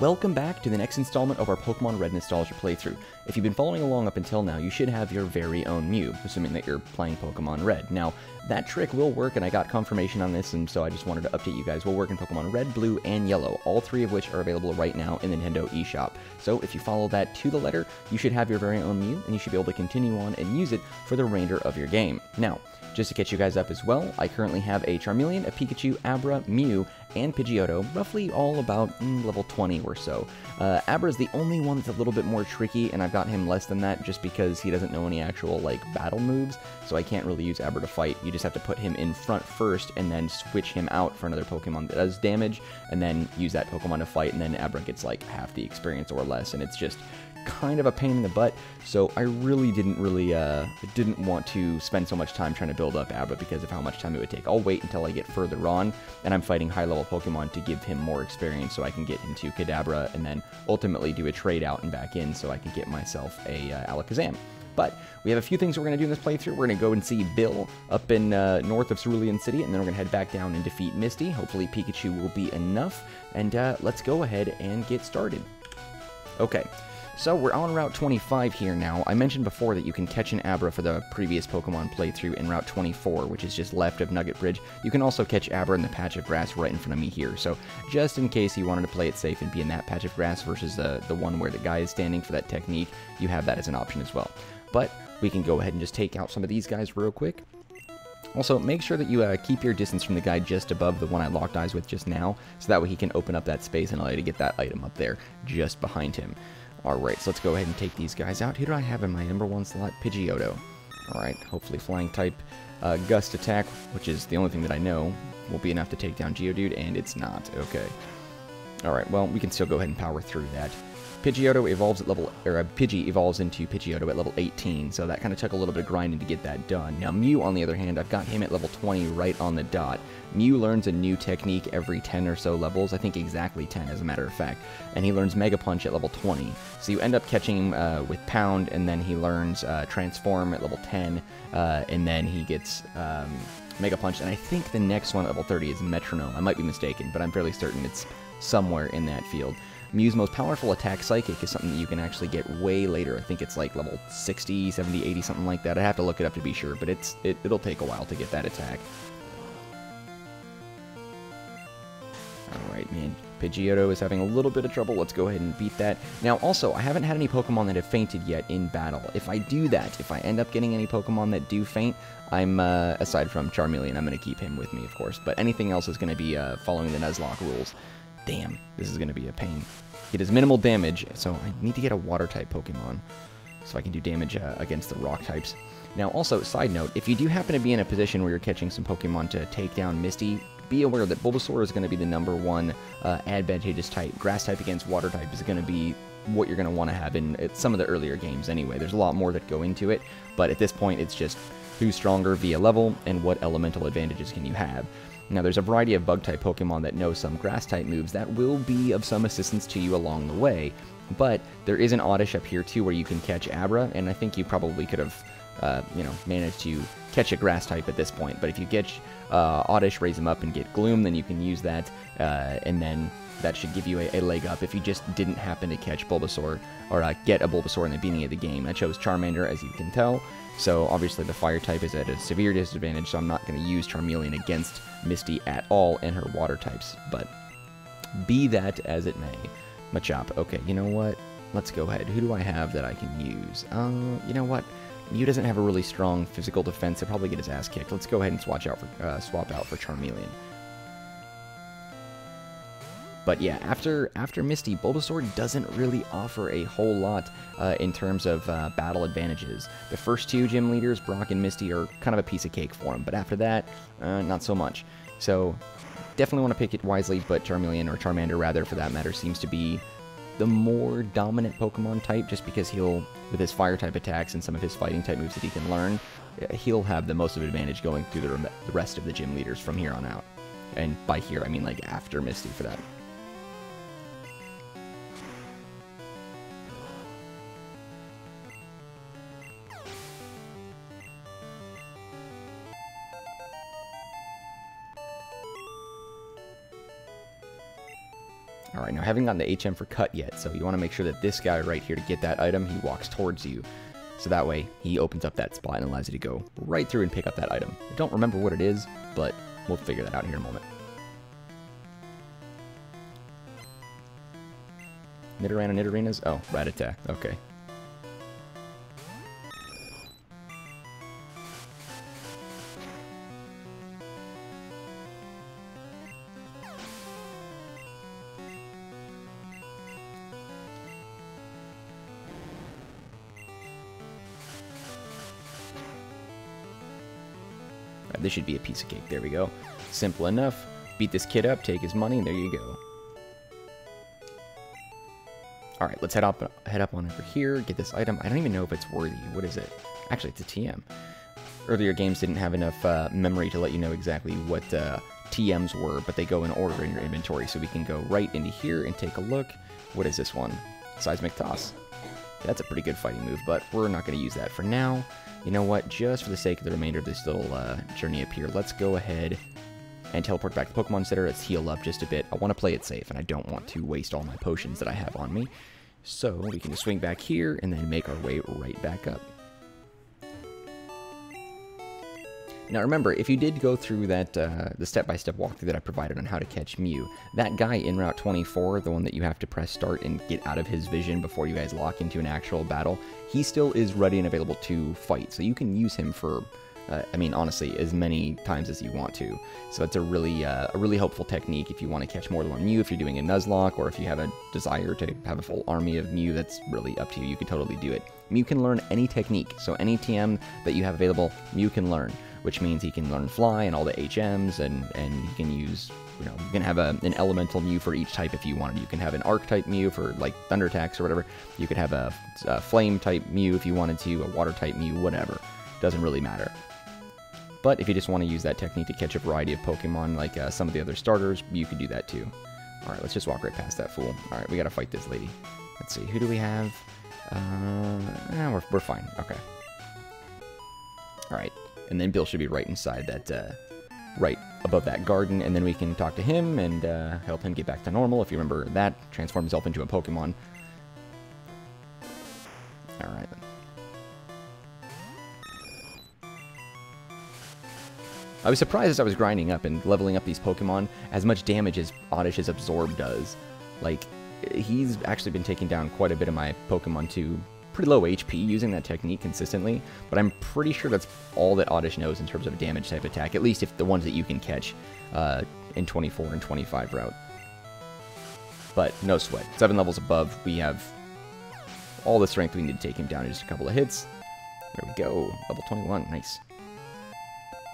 Welcome back to the next installment of our Pokémon Red nostalgia playthrough. If you've been following along up until now, you should have your very own Mew, assuming that you're playing Pokémon Red. Now, that trick will work, and I got confirmation on this, and so I just wanted to update you guys. Will work in Pokémon Red, Blue, and Yellow, all three of which are available right now in the Nintendo eShop. So if you follow that to the letter, you should have your very own Mew, and you should be able to continue on and use it for the remainder of your game. Now, just to catch you guys up as well, I currently have a Charmeleon, a Pikachu, Abra, Mew, and Pidgeotto, roughly all about level 20 or so. Abra is the only one that's a little bit more tricky, and I've got him less than that just because he doesn't know any actual, battle moves, so I can't really use Abra to fight. You just have to put him in front first, and then switch him out for another Pokemon that does damage, and then use that Pokemon to fight, and then Abra gets, half the experience or less, and it's just kind of a pain in the butt, so I really didn't want to spend so much time trying to build up Abra because of how much time it would take. I'll wait until I get further on, and I'm fighting high-level Pokemon to give him more experience so I can get into Kadabra, and then ultimately do a trade out and back in so I can get myself a Alakazam. But we have a few things we're going to do in this playthrough. We're going to go and see Bill up in north of Cerulean City, and then we're going to head back down and defeat Misty. Hopefully Pikachu will be enough, and let's go ahead and get started. Okay. So we're on Route 25 here now. I mentioned before that you can catch an Abra for the previous Pokemon playthrough in Route 24, which is just left of Nugget Bridge. You can also catch Abra in the patch of grass right in front of me here. So just in case you wanted to play it safe and be in that patch of grass versus the one where the guy is standing for that technique, you have that as an option as well. But we can go ahead and just take out some of these guys real quick. Also, make sure that you keep your distance from the guy just above the one I locked eyes with just now, so that way he can open up that space and allow you to get that item up there just behind him. Alright, so let's go ahead and take these guys out. Who do I have in my number one slot? Pidgeotto. Alright, hopefully flying type gust attack, which is the only thing that I know, will be enough to take down Geodude, and it's not. Okay. Alright, well, we can still go ahead and power through that. Pidgeotto evolves at Pidgey evolves into Pidgeotto at level 18, so that kind of took a little bit of grinding to get that done. Now, Mew, on the other hand, I've got him at level 20 right on the dot. Mew learns a new technique every 10 or so levels, I think exactly 10 as a matter of fact, and he learns Mega Punch at level 20. So you end up catching him with Pound, and then he learns Transform at level 10, and then he gets Mega Punch, and I think the next one at level 30 is Metronome. I might be mistaken, but I'm fairly certain it's somewhere in that field. Mew's most powerful attack, Psychic, is something that you can actually get way later. I think it's like level 60, 70, 80, something like that. I have to look it up to be sure, but it'll take a while to get that attack. Alright, man. Pidgeotto is having a little bit of trouble. Let's go ahead and beat that. Now, also, I haven't had any Pokemon that have fainted yet in battle. If I do that, if I end up getting any Pokemon that do faint, I'm, aside from Charmeleon, I'm going to keep him with me, of course. But anything else is going to be following the Nuzlocke rules. Damn, this is going to be a pain. It is minimal damage, so I need to get a Water-type Pokemon so I can do damage against the Rock types. Now, also, side note, if you do happen to be in a position where you're catching some Pokemon to take down Misty, be aware that Bulbasaur is going to be the number one advantageous type. Grass type against Water type is going to be what you're going to want to have in some of the earlier games anyway. There's a lot more that go into it, but at this point, it's just who's stronger via level and what elemental advantages can you have. Now, there's a variety of Bug-type Pokemon that know some Grass-type moves that will be of some assistance to you along the way, but there is an Oddish up here, too, where you can catch Abra, and I think you probably could have, managed to catch a Grass-type at this point, but if you get Oddish, raise him up, and get Gloom, then you can use that, and then that should give you a leg up if you just didn't happen to catch Bulbasaur, or get a Bulbasaur in the beginning of the game. I chose Charmander, as you can tell, so obviously the Fire type is at a severe disadvantage, so I'm not going to use Charmeleon against Misty at all and her Water types, but be that as it may. Machop. Okay, you know what? Let's go ahead. Who do I have that I can use? You know what? Mew doesn't have a really strong physical defense. He'll probably get his ass kicked. Let's go ahead and swap out for Charmeleon. But yeah, after Misty, Bulbasaur doesn't really offer a whole lot in terms of battle advantages. The first two gym leaders, Brock and Misty, are kind of a piece of cake for him, but after that, not so much. So definitely want to pick it wisely, but Charmeleon, or Charmander rather for that matter, seems to be the more dominant Pokemon type, just because he'll, with his Fire-type attacks and some of his Fighting-type moves that he can learn, he'll have the most of advantage going through the rest of the gym leaders from here on out. And by here, I mean after Misty for that. Alright, now haven't gotten the HM for cut yet, so you want to make sure that this guy right here, to get that item, he walks towards you. So that way, he opens up that spot and allows you to go right through and pick up that item. I don't remember what it is, but we'll figure that out here in a moment. Nidorana, Nidorinas? Oh, Rattata. Okay. This should be a piece of cake. There we go. Simple enough. Beat this kid up, take his money, and there you go. Alright, let's head up on over here, get this item. I don't even know if it's worthy. What is it? Actually, it's a TM. Earlier games didn't have enough memory to let you know exactly what TMs were, but they go in order in your inventory, so we can go right into here and take a look. What is this one? Seismic Toss. That's a pretty good fighting move, but we're not going to use that for now. You know what? Just for the sake of the remainder of this little journey up here, let's go ahead and teleport back to the Pokemon Center. Let's heal up just a bit. I want to play it safe, and I don't want to waste all my potions that I have on me. So we can just swing back here and then make our way right back up. Now remember, if you did go through that the step-by-step walkthrough that I provided on how to catch Mew, that guy in Route 24, the one that you have to press start and get out of his vision before you guys lock into an actual battle, he still is ready and available to fight. So you can use him for, I mean, honestly, as many times as you want to. So it's a really helpful technique if you want to catch more than one Mew, if you're doing a Nuzlocke, or if you have a desire to have a full army of Mew. That's really up to you. You can totally do it. Mew can learn any technique, so any TM that you have available, Mew can learn, which means he can learn Fly and all the HMs, and he can use, you know, you can have an elemental Mew for each type if you wanted. You can have an Arc type Mew for like thunder attacks or whatever. You could have a flame type Mew if you wanted to, a water type Mew, whatever. Doesn't really matter. But if you just want to use that technique to catch a variety of Pokemon like some of the other starters, you could do that too. Alright, let's just walk right past that fool. Alright, we gotta fight this lady. Let's see, who do we have? We're fine. Okay. Alright, and then Bill should be right inside that, right above that garden, and then we can talk to him and help him get back to normal. If you remember that, transform himself into a Pokemon. Alright. I was surprised as I was grinding up and leveling up these Pokemon, as much damage as Oddish's Absorb does. Like, he's actually been taking down quite a bit of my Pokemon to pretty low HP using that technique consistently, but I'm pretty sure that's all that Oddish knows in terms of damage type attack, at least if the ones that you can catch in 24 and 25 route. But no sweat. 7 levels above, we have all the strength we need to take him down in just a couple of hits. There we go. Level 21. Nice.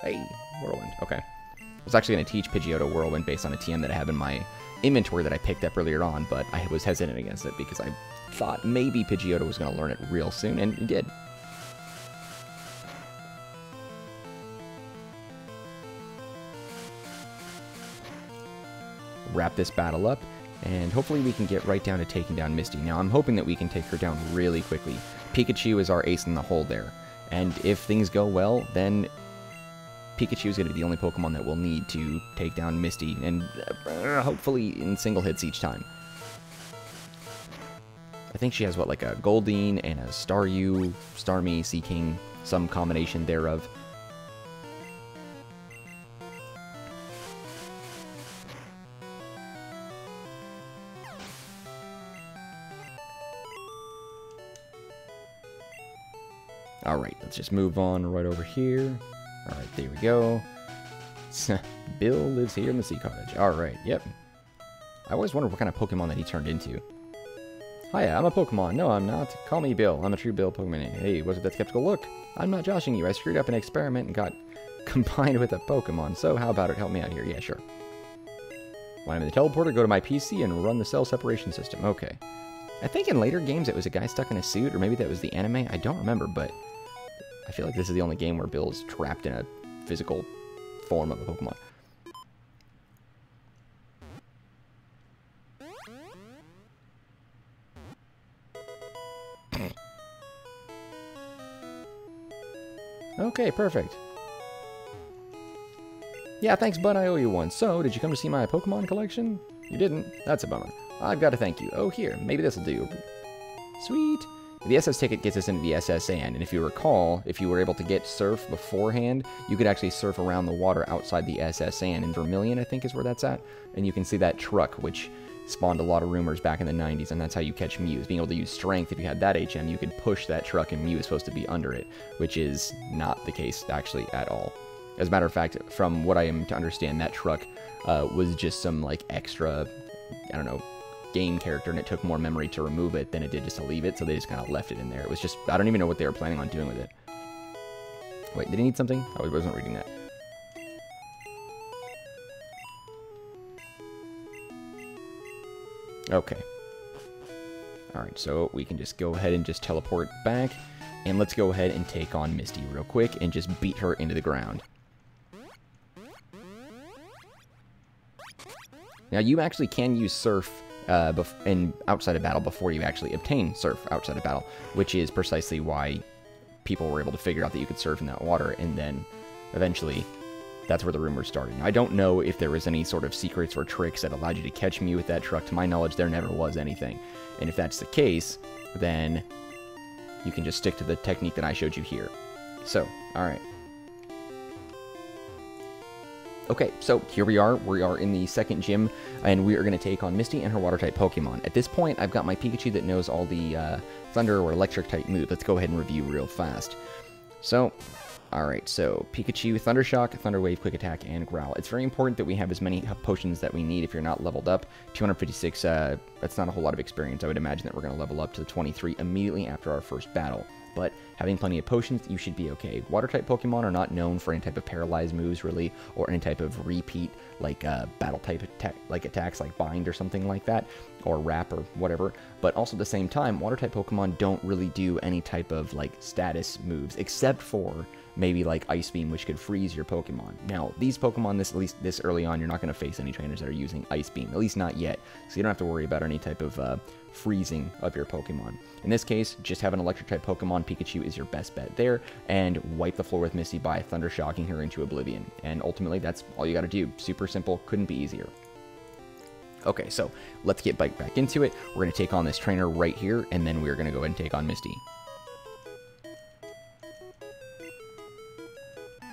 Hey, Whirlwind. Okay. I was actually going to teach Pidgeotto Whirlwind based on a TM that I have in my inventory that I picked up earlier on, but I was hesitant against it because I thought maybe Pidgeotto was going to learn it real soon, and he did. Wrap this battle up, and hopefully we can get right down to taking down Misty. Now, I'm hoping that we can take her down really quickly. Pikachu is our ace in the hole there, and if things go well, then Pikachu is going to be the only Pokemon that we'll need to take down Misty, and hopefully in single hits each time. I think she has, what, like a Goldeen and a Staryu, Starmie, Seaking, some combination thereof. Alright, let's just move on right over here. Alright, there we go. Bill lives here in the Sea Cottage. Alright, yep. I always wondered what kind of Pokemon that he turned into. Hiya, I'm a Pokemon. No, I'm not. Call me Bill. I'm a true Bill Pokemon. Hey, was it that skeptical look? I'm not joshing you. I screwed up an experiment and got combined with a Pokemon. So how about it? Help me out here. Yeah, sure. When I'm in the teleporter, go to my PC and run the cell separation system. Okay. I think in later games it was a guy stuck in a suit, or maybe that was the anime. I don't remember, but I feel like this is the only game where Bill's trapped in a physical form of a Pokemon. Okay, perfect. Yeah, thanks, bud. I owe you one. So, did you come to see my Pokemon collection? You didn't? That's a bummer. I've got to thank you. Oh, here. Maybe this'll do. Sweet. The SS ticket gets us into the SS Sand, and if you recall, if you were able to get Surf beforehand, you could actually surf around the water outside the SS Sand in Vermilion, I think is where that's at. And you can see that truck, which spawned a lot of rumors back in the 90s, and that's how you catch Mews. Being able to use Strength, if you had that HM, you could push that truck, and Mew is supposed to be under it, which is not the case, actually, at all. As a matter of fact, from what I am to understand, that truck was just some, like, extra, I don't know, game character, and it took more memory to remove it than it did just to leave it, so they just kind of left it in there. It was just, I don't even know what they were planning on doing with it. Wait, did he need something? I wasn't reading that. Okay. Alright, so we can just go ahead and just teleport back, and let's go ahead and take on Misty real quick and just beat her into the ground. Now, you actually can use Surf outside of battle before you actually obtain Surf outside of battle, which is precisely why people were able to figure out that you could surf in that water, and then eventually that's where the rumors started. Now, I don't know if there was any sort of secrets or tricks that allowed you to catch Mew with that truck. To my knowledge, there never was anything. And if that's the case, then you can just stick to the technique that I showed you here. So, alright. Okay, so here we are. We are in the second gym, and we are going to take on Misty and her Water-type Pokemon. At this point, I've got my Pikachu that knows all the Thunder or Electric-type moves. Let's go ahead and review real fast. So, alright, so Pikachu, Thunder Shock, Thunder Wave, Quick Attack, and Growl. It's very important that we have as many potions that we need if you're not leveled up. 256, that's not a whole lot of experience. I would imagine that we're going to level up to the 23 immediately after our first battle. But having plenty of potions, you should be okay. Water-type Pokemon are not known for any type of paralyzed moves, really, or any type of repeat, like battle-type attacks like Bind or something like that, or Wrap or whatever. But also at the same time, Water-type Pokemon don't really do any type of, like, status moves, except for maybe like Ice Beam, which could freeze your Pokemon. Now, these Pokemon, at least this early on, you're not going to face any trainers that are using Ice Beam, at least not yet, so you don't have to worry about any type of freezing of your Pokemon. In this case, just have an Electric-type Pokemon. Pikachu is your best bet there, and wipe the floor with Misty by Thunder Shocking her into oblivion. And ultimately, that's all you got to do. Super simple, couldn't be easier. Okay, so let's get back into it. We're going to take on this trainer right here, and then we're going to go ahead and take on Misty.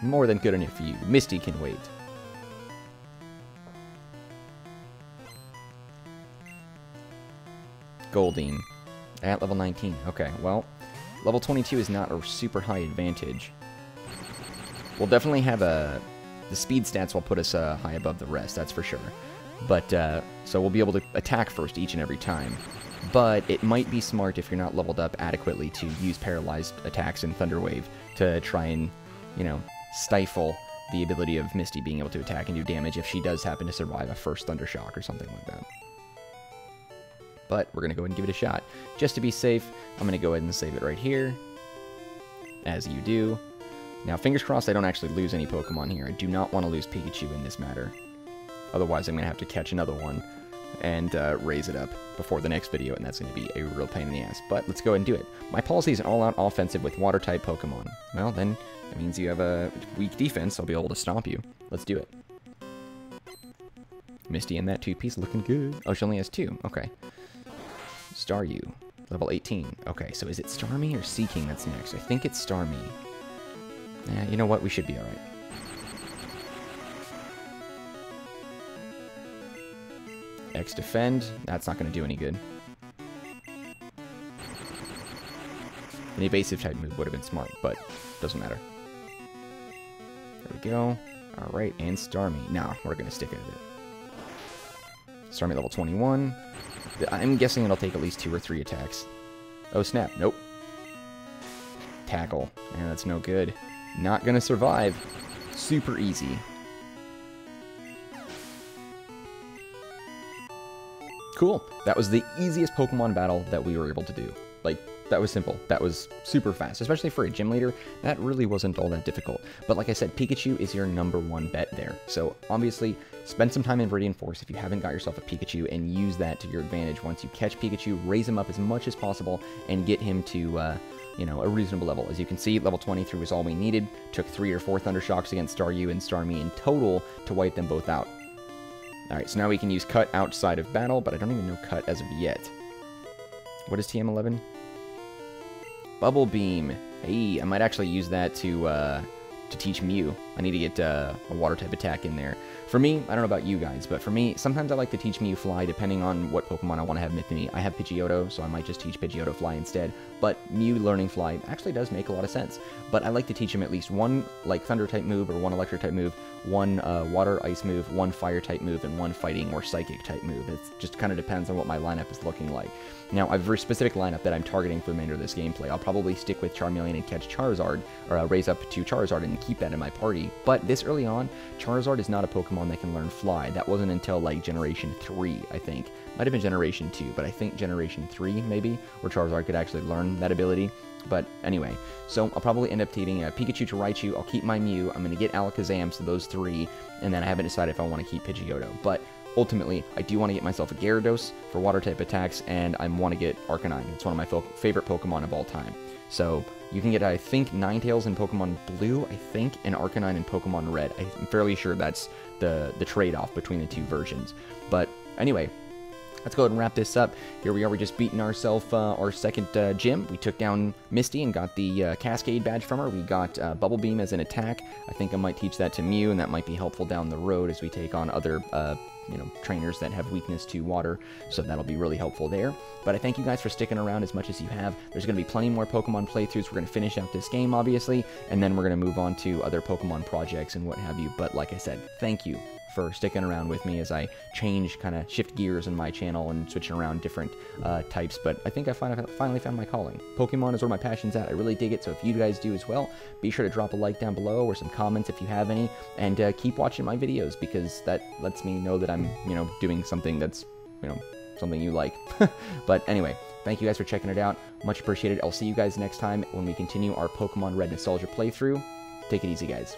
More than good enough for you. Misty can wait. Goldeen. At level 19. Okay, well, level 22 is not a super high advantage. We'll definitely have the speed stats will put us high above the rest, that's for sure. But, so we'll be able to attack first each and every time. But it might be smart if you're not leveled up adequately to use paralyzed attacks in Thunder Wave to try and, you know, stifle the ability of Misty being able to attack and do damage if she does happen to survive a first Thunder Shock or something like that. But we're going to go ahead and give it a shot. Just to be safe, I'm going to go ahead and save it right here, as you do. Now, fingers crossed I don't actually lose any Pokemon here. I do not want to lose Pikachu in this matter. Otherwise, I'm going to have to catch another one and raise it up before the next video, and that's going to be a real pain in the ass. But let's go ahead and do it. My policy is an all-out offensive with Water-type Pokemon. Well, then that means you have a weak defense. I'll be able to stomp you. Let's do it. Misty and that two-piece looking good. Oh, she only has two. Okay. Staryu. Level 18. Okay, so is it Starmie or Seeking that's next? I think it's Starmie. You know what? We should be alright. X defend. That's not going to do any good. An evasive type move would have been smart, but doesn't matter. There we go. Alright, and Starmie. Nah, we're going to stick with it. Starmie level 21. I'm guessing it'll take at least 2 or 3 attacks. Oh, snap. Nope. Tackle. Man, that's no good. Not going to survive. Super easy. Cool. That was the easiest Pokemon battle that we were able to do. Like, that was simple. That was super fast. Especially for a gym leader, that really wasn't all that difficult. But like I said, Pikachu is your #1 bet there. So, obviously, spend some time in Viridian Forest if you haven't got yourself a Pikachu, and use that to your advantage. Once you catch Pikachu, raise him up as much as possible, and get him to, you know, a reasonable level. As you can see, level 23 was all we needed. Took 3 or 4 Thunder Shocks against Staryu and Starmie in total to wipe them both out. Alright, so now we can use Cut outside of battle, but I don't even know Cut as of yet. What is TM11? Bubble Beam. Hey, I might actually use that to teach Mew. I need to get a water type attack in there. For me, I don't know about you guys, but for me, sometimes I like to teach Mew Fly depending on what Pokemon I want to have with me. I have Pidgeotto, so I might just teach Pidgeotto Fly instead, but Mew learning Fly actually does make a lot of sense. But I like to teach him at least one like Thunder type move or one Electric type move, one Water Ice move, one Fire type move, and one Fighting or Psychic type move. It just kind of depends on what my lineup is looking like. Now, I have a very specific lineup that I'm targeting for the remainder of this gameplay. I'll probably stick with Charmeleon and catch Charizard, or raise up to Charizard and keep that in my party. But this early on, Charizard is not a Pokemon that can learn Fly. That wasn't until, like, Generation 3, I think. Might have been Generation 2, but I think Generation 3, maybe, where Charizard could actually learn that ability. But anyway, so I'll probably end up taking Pikachu to Raichu, I'll keep my Mew, I'm going to get Alakazam, so those 3, and then I haven't decided if I want to keep Pidgeotto. But ultimately, I do want to get myself a Gyarados for water-type attacks, and I want to get Arcanine. It's one of my favorite Pokemon of all time. So, you can get, I think, Ninetales in Pokemon Blue, I think, and Arcanine in Pokemon Red. I'm fairly sure that's the trade-off between the two versions. But anyway, let's go ahead and wrap this up. Here we are, we just beaten ourselves our second gym. We took down Misty and got the Cascade badge from her. We got Bubble Beam as an attack. I think I might teach that to Mew, and that might be helpful down the road as we take on other trainers that have weakness to water, so that'll be really helpful there. But I thank you guys for sticking around as much as you have. There's going to be plenty more Pokemon playthroughs. We're going to finish out this game, obviously, and then we're going to move on to other Pokemon projects and what have you. But like I said, thank you for sticking around with me as I shift gears in my channel and switching around different types. But I think I finally found my calling. Pokemon is where my passion's at. I really dig it, so if you guys do as well, be sure to drop a like down below or some comments if you have any, and keep watching my videos, because that lets me know that I'm, doing something that's, something you like. But anyway, thank you guys for checking it out. Much appreciated. I'll see you guys next time when we continue our Pokemon Red Nostalgia playthrough. Take it easy, guys.